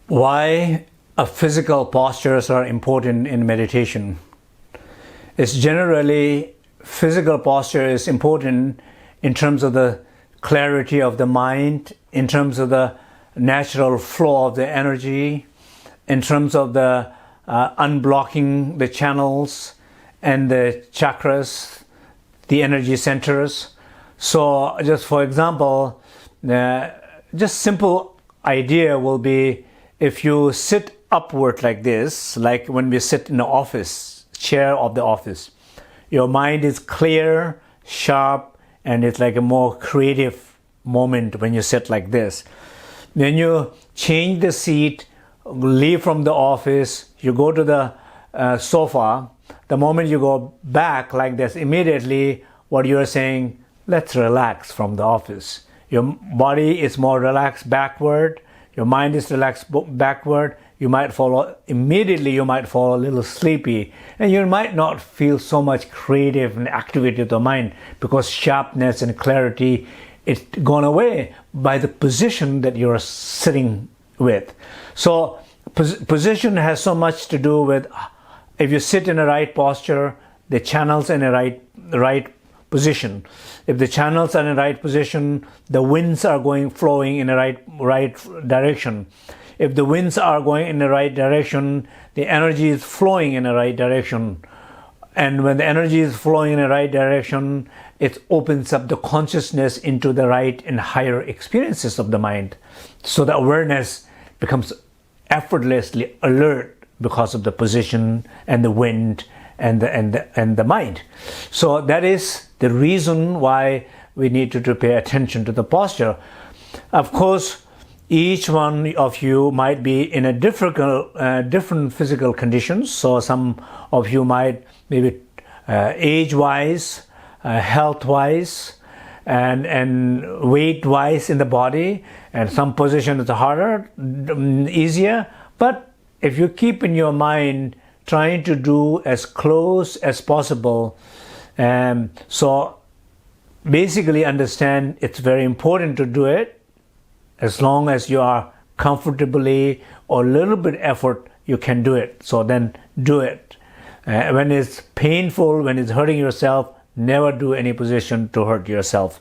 Why physical postures are important in meditation? It's generally physical posture is important in terms of the clarity of the mind, in terms of the natural flow of the energy, in terms of the unblocking the channels and the chakras, the energy centers. So just for example, just simple idea will be, if you sit upward like this, like when we sit in the office, chair of the office, your mind is clear, sharp, and it's like a more creative moment when you sit like this. When you change the seat, leave from the office, you go to the sofa, the moment you go back like this, immediately what you're saying, let's relax from the office. Your body is more relaxed backward, your mind is relaxed backward, you might fall a little sleepy, and you might not feel so much creative and activity of the mind because sharpness and clarity is gone away by the position that you're sitting with. So position has so much to do with, if you sit in the right posture, the channels in the right position. If the channels are in the right position, the winds are flowing in the right direction. If the winds are going in the right direction, the energy is flowing in the right direction. And when the energy is flowing in the right direction, it opens up the consciousness into the right and higher experiences of the mind. So the awareness becomes effortlessly alert because of the position and the wind and the mind. So that is the reason why we need to pay attention to the posture. Of course, each one of you might be in a different physical conditions. So some of you might maybe age-wise, health-wise, and weight-wise in the body, and some position is harder, easier. But if you keep in your mind trying to do as close as possible, so basically understand it's very important to do it. As long as you are comfortably or a little bit effort, you can do it. So then do it. When it's painful, when it's hurting yourself, never do any position to hurt yourself.